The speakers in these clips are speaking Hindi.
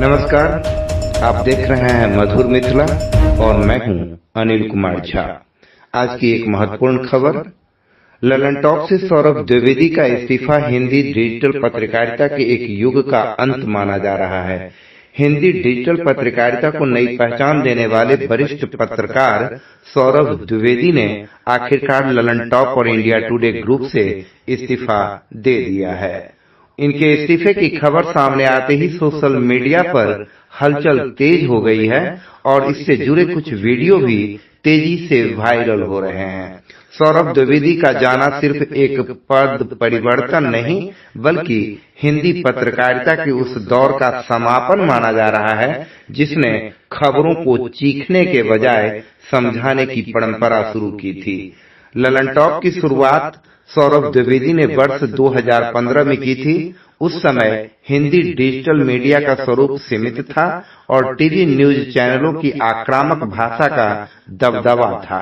नमस्कार, आप देख रहे हैं मधुर मिथिला और मैं हूं अनिल कुमार झा। आज की एक महत्वपूर्ण खबर, ललन टॉप से सौरभ द्विवेदी का इस्तीफा हिंदी डिजिटल पत्रकारिता के एक युग का अंत माना जा रहा है। हिंदी डिजिटल पत्रकारिता को नई पहचान देने वाले वरिष्ठ पत्रकार सौरभ द्विवेदी ने आखिरकार ललन टॉप और इंडिया टुडे ग्रुप से इस्तीफा दे दिया है। इनके इस्तीफे की खबर सामने आते ही सोशल मीडिया पर हलचल तेज हो गई है और इससे जुड़े कुछ वीडियो भी तेजी से वायरल हो रहे हैं। सौरभ द्विवेदी का जाना सिर्फ एक पद परिवर्तन नहीं बल्कि हिंदी पत्रकारिता के उस दौर का समापन माना जा रहा है जिसने खबरों को चीखने के बजाय समझाने की परंपरा शुरू की थी। ललन टॉप की शुरुआत सौरभ द्विवेदी ने वर्ष 2015 में की थी। उस समय हिंदी डिजिटल मीडिया का स्वरूप सीमित था और टीवी न्यूज चैनलों की आक्रामक भाषा का दबदबा था।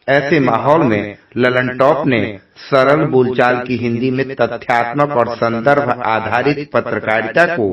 ऐसे माहौल में ललन टॉप ने सरल बोलचाल की हिंदी में तथ्यात्मक और संदर्भ आधारित पत्रकारिता को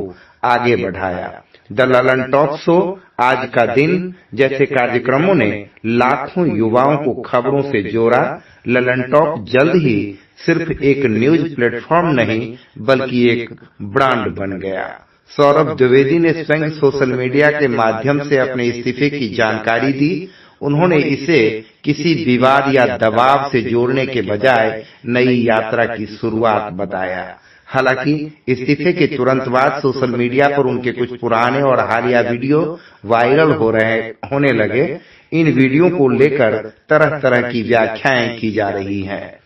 आगे बढ़ाया। द ललन टॉप शो, आज का दिन जैसे कार्यक्रमों ने लाखों युवाओं को खबरों से जोड़ा। ललन टॉप जल्द ही सिर्फ एक न्यूज प्लेटफॉर्म नहीं बल्कि एक ब्रांड बन गया। सौरभ द्विवेदी ने स्वयं सोशल मीडिया के माध्यम से अपने इस्तीफे की जानकारी दी। उन्होंने इसे किसी विवाद या दबाव से जोड़ने के बजाय नई यात्रा की शुरुआत बताया। हालांकि इस्तीफे के तुरंत बाद सोशल मीडिया पर उनके कुछ पुराने और हालिया वीडियो वायरल होने लगे। इन वीडियो को लेकर तरह तरह की व्याख्याएं की जा रही हैं।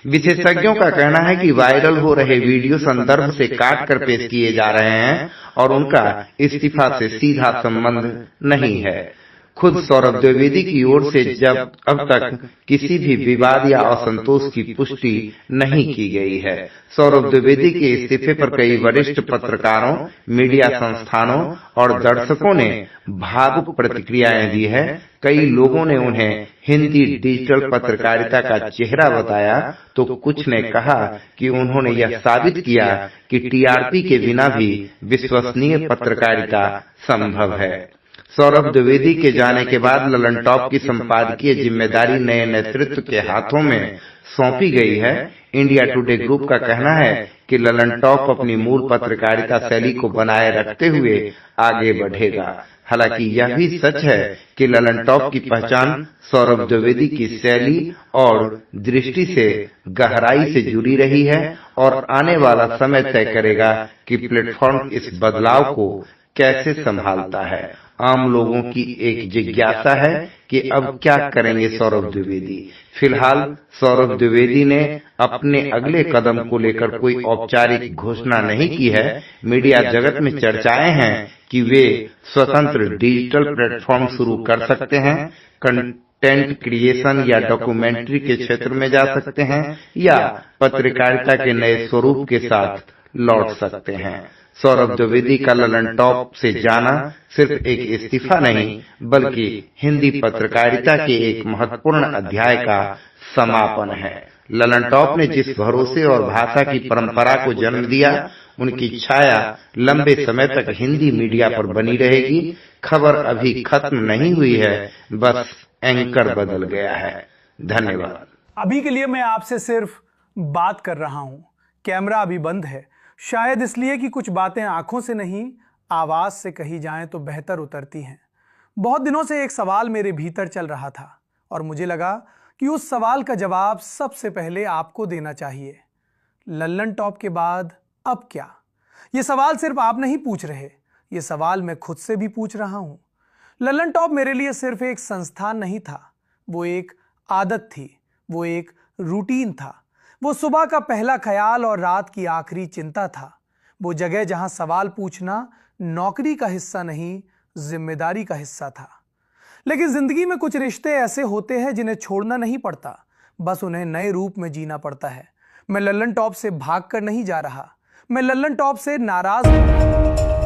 विशेषज्ञों का कहना है कि वायरल हो रहे वीडियो संदर्भ से काट कर पेश किए जा रहे हैं और उनका इस्तीफा से सीधा संबंध नहीं है। खुद सौरभ द्विवेदी की ओर से जब अब तक किसी भी विवाद या असंतोष की पुष्टि नहीं की गई है। सौरभ द्विवेदी के इस्तीफे पर कई वरिष्ठ पत्रकारों, मीडिया संस्थानों और दर्शकों ने भावुक प्रतिक्रियाएं दी है। कई लोगों ने उन्हें हिंदी डिजिटल पत्रकारिता का चेहरा बताया तो कुछ ने कहा कि उन्होंने यह साबित किया कि टीआरपी के बिना भी विश्वसनीय पत्रकारिता संभव है। सौरभ द्विवेदी के जाने के बाद ललन टॉप की संपादकीय जिम्मेदारी नए नेतृत्व के हाथों में सौंपी गई है। इंडिया टुडे ग्रुप का कहना है कि ललन टॉप अपनी मूल पत्रकारिता शैली को बनाए रखते हुए आगे बढ़ेगा। हालांकि यह भी सच है कि ललन टॉप की पहचान सौरभ द्विवेदी की शैली और दृष्टि से गहराई से जुड़ी रही है और आने वाला समय तय करेगा कि प्लेटफॉर्म इस बदलाव को कैसे संभालता है। आम लोगों की एक जिज्ञासा है कि अब क्या करेंगे सौरभ द्विवेदी। फिलहाल सौरभ द्विवेदी ने अपने अगले कदम को लेकर कोई औपचारिक घोषणा नहीं की है। मीडिया जगत में चर्चाएं हैं कि वे स्वतंत्र डिजिटल प्लेटफॉर्म शुरू कर सकते हैं, कंटेंट क्रिएशन या डॉक्यूमेंट्री के क्षेत्र में जा सकते हैं या पत्रकारिता के नए स्वरूप के साथ लौट सकते हैं। सौरभ द्विवेदी का ललन टॉप से जाना सिर्फ एक इस्तीफा नहीं बल्कि हिंदी पत्रकारिता के एक महत्वपूर्ण अध्याय का समापन है। ललन टॉप ने जिस भरोसे और भाषा की परंपरा को जन्म दिया, उनकी छाया लंबे समय तक हिंदी मीडिया पर बनी रहेगी। खबर अभी खत्म नहीं हुई है, बस एंकर बदल गया है। धन्यवाद। अभी के लिए मैं आपसे सिर्फ बात कर रहा हूं, कैमरा अभी बंद है, शायद इसलिए कि कुछ बातें आंखों से नहीं आवाज से कही जाएं तो बेहतर उतरती हैं। बहुत दिनों से एक सवाल मेरे भीतर चल रहा था और मुझे लगा कि उस सवाल का जवाब सबसे पहले आपको देना चाहिए। ललन टॉप के बाद अब क्या? ये सवाल सिर्फ आप नहीं पूछ रहे, ये सवाल मैं खुद से भी पूछ रहा हूं। ललन टॉप मेरे लिए सिर्फ एक संस्थान नहीं था, वो एक आदत थी, वो एक रूटीन था, वो सुबह का पहला ख्याल और रात की आखिरी चिंता था। वो जगह जहां सवाल पूछना नौकरी का हिस्सा नहीं, जिम्मेदारी का हिस्सा था। लेकिन जिंदगी में कुछ रिश्ते ऐसे होते हैं जिन्हें छोड़ना नहीं पड़ता, बस उन्हें नए रूप में जीना पड़ता है। मैं ललन टॉप से भागकर नहीं जा रहा, मैं ललन टॉप से नाराज हूं।